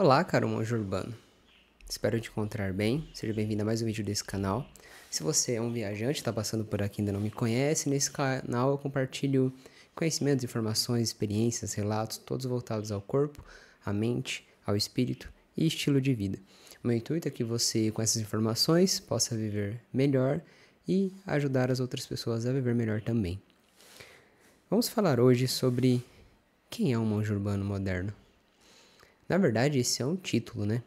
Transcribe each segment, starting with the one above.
Olá, caro monge urbano. Espero te encontrar bem. Seja bem-vindo a mais um vídeo desse canal. Se você é um viajante, está passando por aqui e ainda não me conhece, nesse canal eu compartilho conhecimentos, informações, experiências, relatos, todos voltados ao corpo, à mente, ao espírito e estilo de vida. O meu intuito é que você, com essas informações, possa viver melhor e ajudar as outras pessoas a viver melhor também. Vamos falar hoje sobre quem é um monge urbano moderno. Na verdade, esse é um título, né?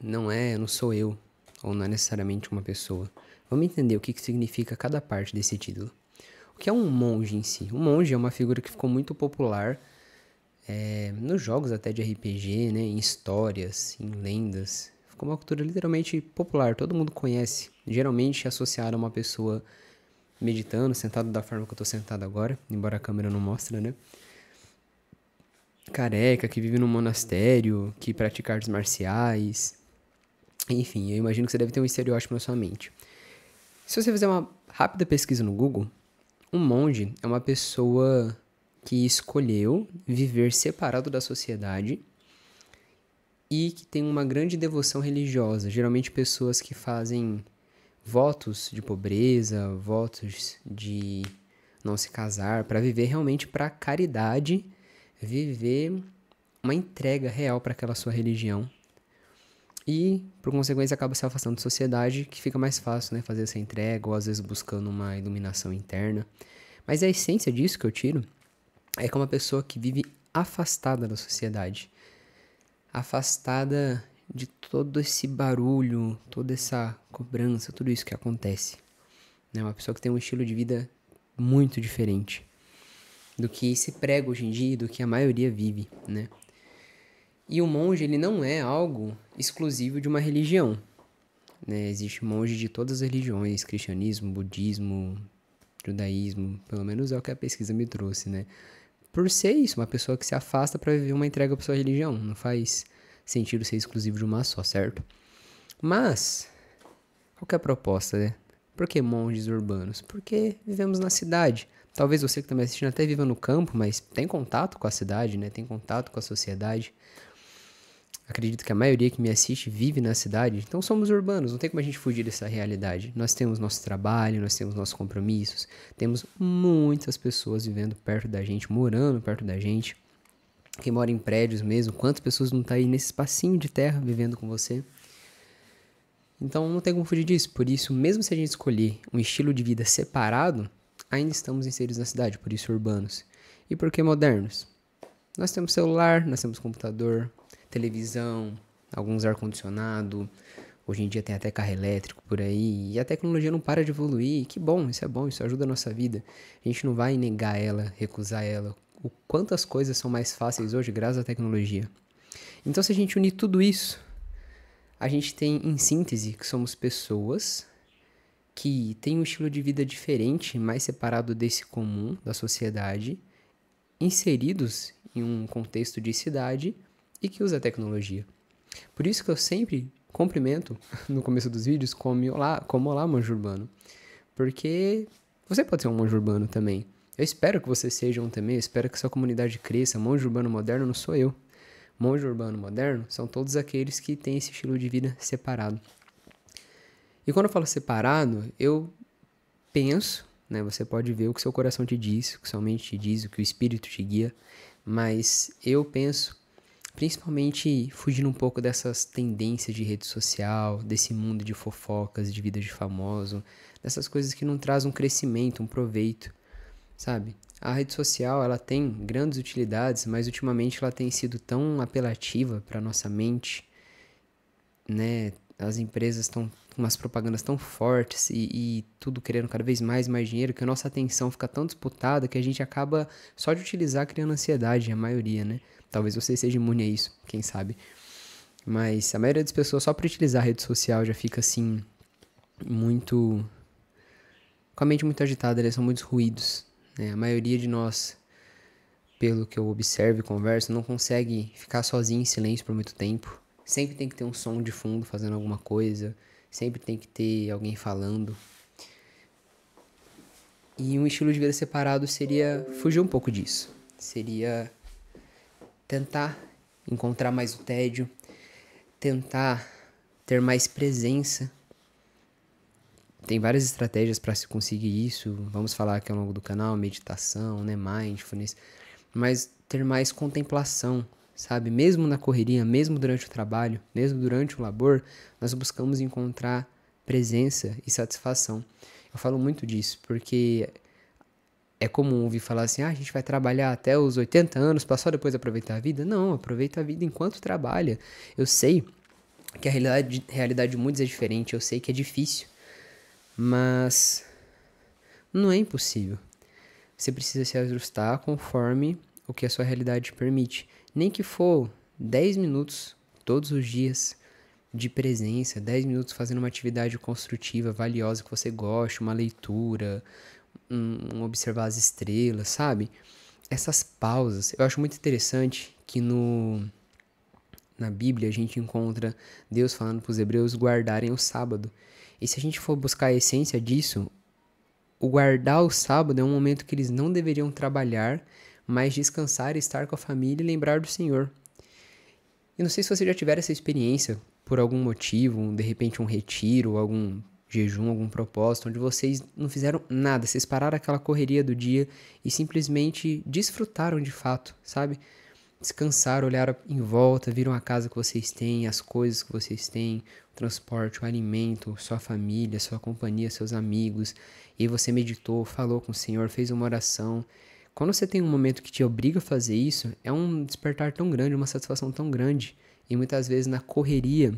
Não sou eu, ou não é necessariamente uma pessoa. Vamos entender o que significa cada parte desse título. O que é um monge em si? Um monge é uma figura que ficou muito popular nos jogos até de RPG, né? Em histórias, em lendas. Ficou uma cultura literalmente popular, todo mundo conhece. Geralmente associada a uma pessoa meditando, sentado da forma que eu tô sentado agora, embora a câmera não mostre, né? Careca, que vive num monastério, que pratica artes marciais. Enfim, eu imagino que você deve ter um estereótipo na sua mente. Se você fizer uma rápida pesquisa no Google, um monge é uma pessoa que escolheu viver separado da sociedade e que tem uma grande devoção religiosa. Geralmente pessoas que fazem votos de pobreza, votos de não se casar, para viver realmente para caridade, viver uma entrega real para aquela sua religião. E, por consequência, acaba se afastando da sociedade, que fica mais fácil, né, fazer essa entrega, ou às vezes buscando uma iluminação interna. Mas a essência disso que eu tiro é que é uma pessoa que vive afastada da sociedade. Afastada de todo esse barulho, toda essa cobrança, tudo isso que acontece. É uma pessoa que tem um estilo de vida muito diferente do que se prega hoje em dia e do que a maioria vive, né? E o monge, ele não é algo exclusivo de uma religião, né? Existe monge de todas as religiões, cristianismo, budismo, judaísmo, pelo menos é o que a pesquisa me trouxe, né? Por ser isso, uma pessoa que se afasta para viver uma entrega para sua religião, não faz sentido ser exclusivo de uma só, certo? Mas, qual que é a proposta, né? Por que monges urbanos? Porque vivemos na cidade. Talvez você que está me assistindo até viva no campo, mas tem contato com a cidade, né? Tem contato com a sociedade. Acredito que a maioria que me assiste vive na cidade, então somos urbanos, não tem como a gente fugir dessa realidade. Nós temos nosso trabalho, nós temos nossos compromissos, temos muitas pessoas vivendo perto da gente, morando perto da gente. Quem mora em prédios mesmo, quantas pessoas não estão aí nesse espacinho de terra vivendo com você? Então não tem como fugir disso, por isso, mesmo se a gente escolher um estilo de vida separado, ainda estamos inseridos na cidade, por isso urbanos. E por que modernos? Nós temos celular, nós temos computador, televisão, alguns ar-condicionado, hoje em dia tem até carro elétrico por aí, e a tecnologia não para de evoluir, que bom, isso ajuda a nossa vida. A gente não vai negar ela, recusar ela. O quantas coisas são mais fáceis hoje graças à tecnologia. Então se a gente unir tudo isso, a gente tem em síntese que somos pessoas que têm um estilo de vida diferente, mais separado desse comum, da sociedade, inseridos em um contexto de cidade e que usa a tecnologia. Por isso que eu sempre cumprimento no começo dos vídeos como olá, monge urbano. Porque você pode ser um monge urbano também. Eu espero que você seja um também, eu espero que sua comunidade cresça. Monge urbano moderno não sou eu. Monge urbano moderno são todos aqueles que têm esse estilo de vida separado. E quando eu falo separado, eu penso, né? Você pode ver o que seu coração te diz, o que sua mente te diz, o que o espírito te guia. Mas eu penso, principalmente fugindo um pouco dessas tendências de rede social, desse mundo de fofocas, de vida de famoso, dessas coisas que não trazem um crescimento, um proveito, sabe? A rede social, ela tem grandes utilidades, mas ultimamente ela tem sido tão apelativa para nossa mente, né? As empresas estão com umas propagandas tão fortes e tudo querendo cada vez mais e mais dinheiro que a nossa atenção fica tão disputada que a gente acaba só de utilizar criando ansiedade, a maioria, né? Talvez você seja imune a isso, quem sabe. Mas a maioria das pessoas só por utilizar a rede social já fica assim, muito... com a mente muito agitada, eles são muitos ruídos, né? A maioria de nós, pelo que eu observo e converso, não consegue ficar sozinho em silêncio por muito tempo. Sempre tem que ter um som de fundo fazendo alguma coisa. Sempre tem que ter alguém falando. E um estilo de vida separado seria fugir um pouco disso. Seria tentar encontrar mais o tédio, tentar ter mais presença. Tem várias estratégias para se conseguir isso. Vamos falar aqui ao longo do canal, meditação, né, mindfulness, mas ter mais contemplação, sabe? Mesmo na correria, mesmo durante o trabalho, mesmo durante o labor, nós buscamos encontrar presença e satisfação. Eu falo muito disso, porque é comum ouvir falar assim, a gente vai trabalhar até os 80 anos para só depois aproveitar a vida. Não, aproveita a vida enquanto trabalha. Eu sei que a realidade de muitos é diferente, eu sei que é difícil, mas não é impossível. Você precisa se ajustar conforme o que a sua realidade permite. Nem que for 10 minutos todos os dias de presença, 10 minutos fazendo uma atividade construtiva, valiosa que você gosta, uma leitura, observar as estrelas, sabe? Essas pausas. Eu acho muito interessante que na Bíblia a gente encontra Deus falando para os hebreus guardarem o sábado. E se a gente for buscar a essência disso, o guardar o sábado é um momento que eles não deveriam trabalhar, mas descansar, estar com a família e lembrar do Senhor. E não sei se você já tiver essa experiência por algum motivo, de repente um retiro, algum jejum, algum propósito, onde vocês não fizeram nada, vocês pararam aquela correria do dia e simplesmente desfrutaram de fato, sabe? Descansaram, olharam em volta, viram a casa que vocês têm, as coisas que vocês têm, o transporte, o alimento, sua família, sua companhia, seus amigos. E aí você meditou, falou com o Senhor, fez uma oração. Quando você tem um momento que te obriga a fazer isso, é um despertar tão grande, uma satisfação tão grande. E muitas vezes na correria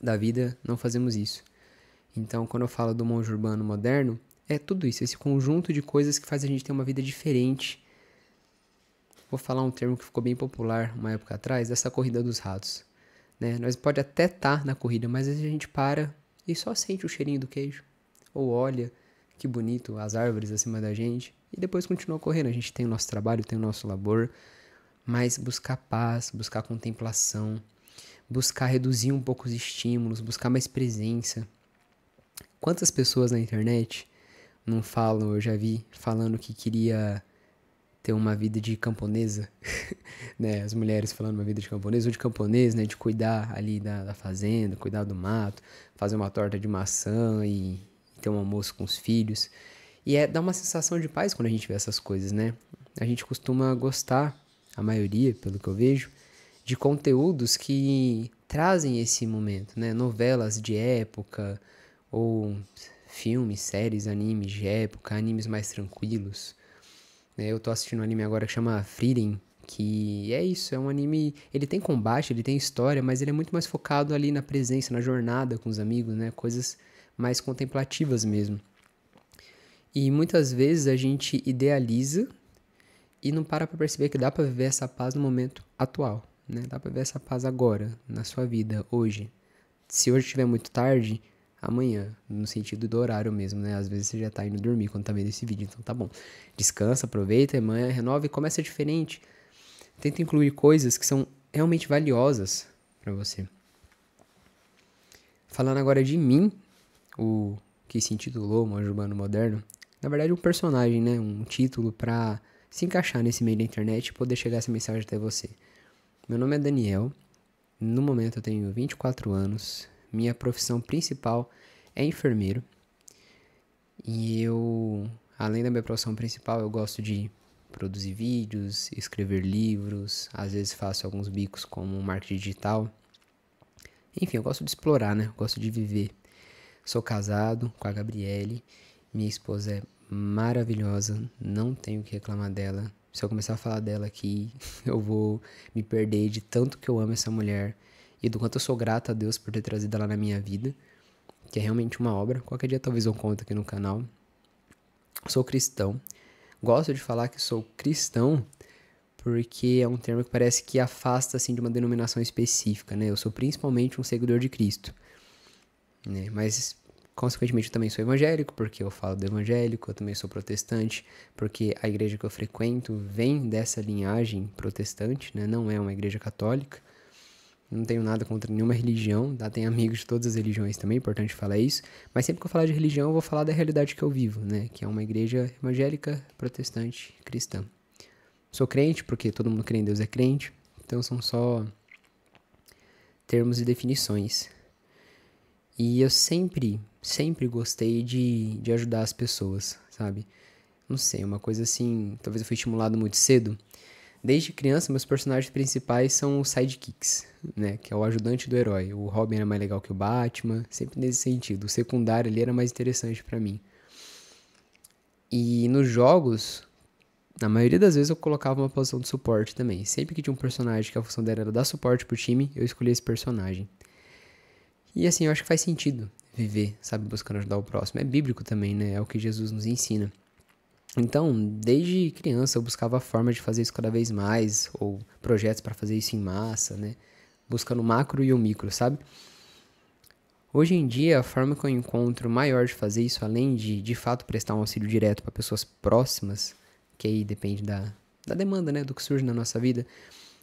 da vida não fazemos isso. Então, quando eu falo do monge urbano moderno, é tudo isso, esse conjunto de coisas que faz a gente ter uma vida diferente. Vou falar um termo que ficou bem popular uma época atrás, dessa corrida dos ratos. Né? Nós pode até estar na corrida, mas às vezes a gente para e só sente o cheirinho do queijo. Ou olha, que bonito, as árvores acima da gente. E depois continua correndo. A gente tem o nosso trabalho, tem o nosso labor. Mas buscar paz, buscar contemplação, buscar reduzir um pouco os estímulos, buscar mais presença. Quantas pessoas na internet não falam, eu já vi, falando que queria ter uma vida de camponesa, né? As mulheres falando uma vida de camponesa ou de camponês, né? De cuidar ali da fazenda, cuidar do mato, fazer uma torta de maçã e ter um almoço com os filhos. E dá uma sensação de paz quando a gente vê essas coisas, né? A gente costuma gostar, a maioria, pelo que eu vejo, de conteúdos que trazem esse momento, né? Novelas de época, ou filmes, séries, animes de época, animes mais tranquilos. Eu tô assistindo um anime agora que chama Frieren, que é isso, é um anime, ele tem combate, ele tem história, mas ele é muito mais focado ali na presença, na jornada com os amigos, né? Coisas mais contemplativas mesmo. E muitas vezes a gente idealiza e não para perceber que dá para viver essa paz no momento atual, né? Dá para viver essa paz agora, na sua vida, hoje. Se hoje estiver muito tarde, amanhã, no sentido do horário mesmo, né? Às vezes você já tá indo dormir quando tá vendo esse vídeo, então tá bom. Descansa, aproveita, amanhã renova e começa diferente. Tenta incluir coisas que são realmente valiosas para você. Falando agora de mim, o que se intitulou Monge Urbano Moderno, na verdade um personagem, né? Um título para se encaixar nesse meio da internet e poder chegar essa mensagem até você. Meu nome é Daniel, no momento eu tenho 24 anos, minha profissão principal é enfermeiro. E eu, além da minha profissão principal, eu gosto de produzir vídeos, escrever livros, às vezes faço alguns bicos como marketing digital. Enfim, eu gosto de explorar, né? Eu gosto de viver. Sou casado com a Gabriele, minha esposa é maravilhosa, não tenho o que reclamar dela. Se eu começar a falar dela aqui, eu vou me perder de tanto que eu amo essa mulher e do quanto eu sou grato a Deus por ter trazido ela na minha vida, que é realmente uma obra. Qualquer dia talvez eu conto aqui no canal. Sou cristão. Gosto de falar que sou cristão porque é um termo que parece que afasta assim de uma denominação específica, né? Eu sou principalmente um seguidor de Cristo, né? Mas consequentemente eu também sou evangélico, porque eu falo do evangélico. Eu também sou protestante, porque a igreja que eu frequento vem dessa linhagem protestante, né? Não é uma igreja católica. Não tenho nada contra nenhuma religião, tá? Tenho amigos de todas as religiões também, é importante falar isso. Mas sempre que eu falar de religião, eu vou falar da realidade que eu vivo, né? Que é uma igreja evangélica, protestante, cristã. Sou crente, porque todo mundo crê em Deus é crente. Então são só termos e definições. E eu sempre gostei de ajudar as pessoas, sabe? Não sei, uma coisa assim, talvez eu fui estimulado muito cedo. Desde criança, meus personagens principais são os sidekicks, né? Que é o ajudante do herói. O Robin era mais legal que o Batman, sempre nesse sentido. O secundário ali era mais interessante pra mim. E nos jogos, na maioria das vezes eu colocava uma posição de suporte também. Sempre que tinha um personagem que a função dela era dar suporte pro time, eu escolhia esse personagem. E assim, eu acho que faz sentido viver, sabe, buscando ajudar o próximo. É bíblico também, né? É o que Jesus nos ensina. Então, desde criança eu buscava a forma de fazer isso cada vez mais, ou projetos para fazer isso em massa, né? Buscando o macro e o micro, sabe? Hoje em dia, a forma que eu encontro maior de fazer isso, além de fato prestar um auxílio direto para pessoas próximas, que aí depende da demanda, né, do que surge na nossa vida,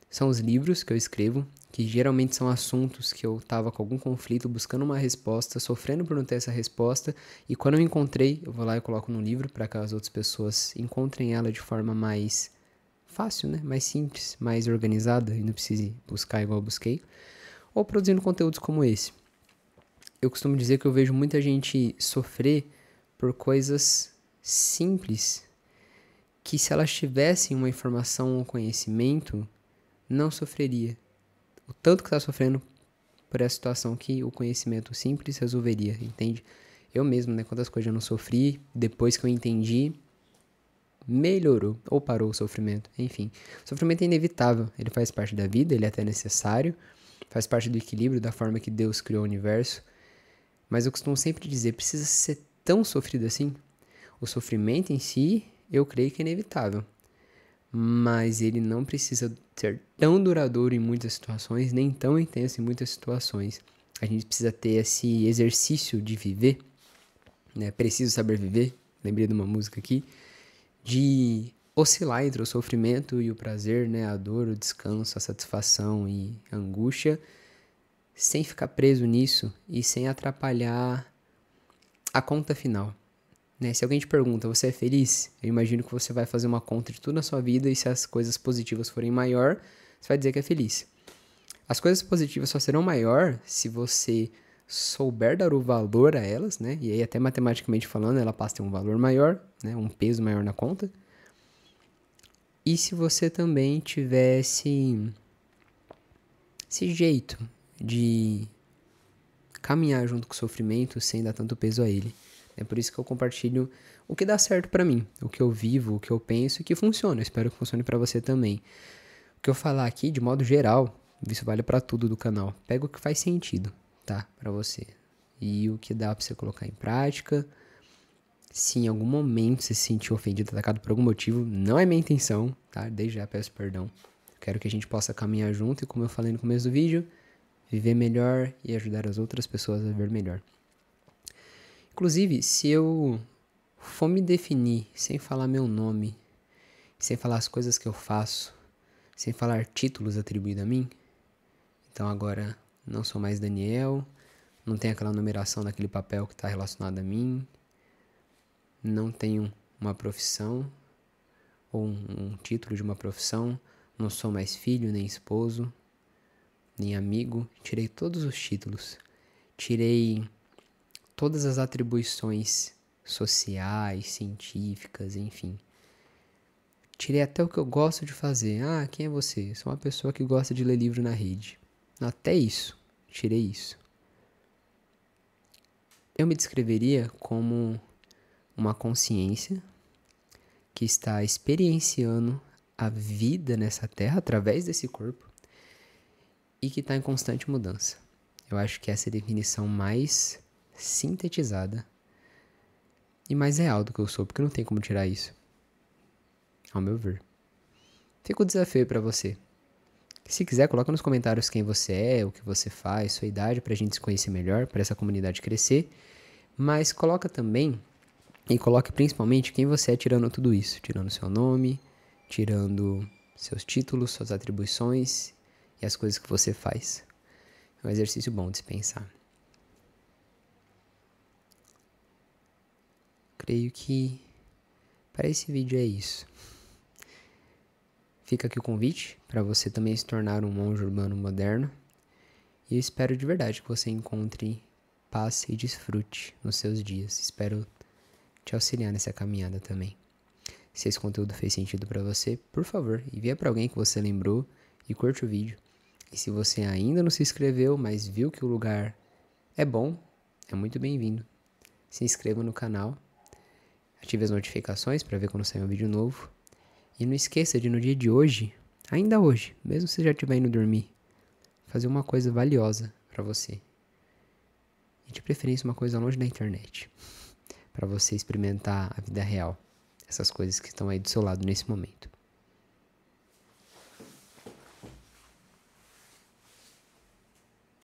são os livros que eu escrevo, que geralmente são assuntos que eu tava com algum conflito, buscando uma resposta, sofrendo por não ter essa resposta, e quando eu encontrei, eu vou lá e coloco no livro para que as outras pessoas encontrem ela de forma mais fácil, né, mais simples, mais organizada, e não precise buscar igual eu busquei, ou produzindo conteúdos como esse. Eu costumo dizer que eu vejo muita gente sofrer por coisas simples que, se elas tivessem uma informação ou um conhecimento, não sofreria. O tanto que está sofrendo por essa situação que o conhecimento simples resolveria, entende? Eu mesmo, né, quantas coisas eu não sofri, depois que eu entendi, melhorou ou parou o sofrimento, enfim. O sofrimento é inevitável, ele faz parte da vida, ele é até necessário, faz parte do equilíbrio, da forma que Deus criou o universo. Mas eu costumo sempre dizer, precisa ser tão sofrido assim? O sofrimento em si, eu creio que é inevitável. Mas ele não precisa ser tão duradouro em muitas situações, nem tão intenso em muitas situações. A gente precisa ter esse exercício de viver, né? Preciso saber viver, lembrei de uma música aqui, de oscilar entre o sofrimento e o prazer, né? A dor, o descanso, a satisfação e a angústia, sem ficar preso nisso e sem atrapalhar a conta final, né? Se alguém te pergunta, você é feliz? Eu imagino que você vai fazer uma conta de tudo na sua vida e se as coisas positivas forem maior, você vai dizer que é feliz. As coisas positivas só serão maior se você souber dar o valor a elas, né? E aí até matematicamente falando, ela passa a ter um valor maior, né? Um peso maior na conta. E se você também tivesse esse jeito de caminhar junto com o sofrimento sem dar tanto peso a ele. É por isso que eu compartilho o que dá certo pra mim, o que eu vivo, o que eu penso e que funciona. Eu espero que funcione pra você também. O que eu falar aqui, de modo geral, isso vale pra tudo do canal. Pega o que faz sentido, tá? Pra você. E o que dá pra você colocar em prática. Se em algum momento você se sentiu ofendido, atacado por algum motivo, não é minha intenção, tá? Desde já peço perdão. Quero que a gente possa caminhar junto e, como eu falei no começo do vídeo, viver melhor e ajudar as outras pessoas a viver melhor. Inclusive, se eu for me definir sem falar meu nome, sem falar as coisas que eu faço, sem falar títulos atribuídos a mim, então agora não sou mais Daniel, não tenho aquela numeração daquele papel que está relacionado a mim, não tenho uma profissão ou um título de uma profissão, não sou mais filho, nem esposo, nem amigo, tirei todos os títulos, tirei todas as atribuições sociais, científicas, enfim. Tirei até o que eu gosto de fazer. Ah, quem é você? Sou uma pessoa que gosta de ler livro na rede. Até isso, tirei isso. Eu me descreveria como uma consciência que está experienciando a vida nessa terra através desse corpo e que está em constante mudança. Eu acho que essa é a definição mais sintetizada e mais real do que eu sou, porque não tem como tirar isso, ao meu ver. Fica o desafio para você. Se quiser, coloca nos comentários quem você é, o que você faz, sua idade, pra gente se conhecer melhor, para essa comunidade crescer. Mas coloca também, e coloque principalmente quem você é tirando tudo isso. Tirando seu nome, tirando seus títulos, suas atribuições e as coisas que você faz. É um exercício bom de se pensar. Creio que para esse vídeo é isso. Fica aqui o convite para você também se tornar um monge urbano moderno. E eu espero de verdade que você encontre paz e desfrute nos seus dias. Espero te auxiliar nessa caminhada também. Se esse conteúdo fez sentido para você, por favor, envia para alguém que você lembrou e curte o vídeo. E se você ainda não se inscreveu, mas viu que o lugar é bom, é muito bem-vindo. Se inscreva no canal, ative as notificações para ver quando sair um vídeo novo. E não esqueça de no dia de hoje, ainda hoje, mesmo se já estiver indo dormir, fazer uma coisa valiosa para você. E de preferência uma coisa longe da internet, para você experimentar a vida real, essas coisas que estão aí do seu lado nesse momento.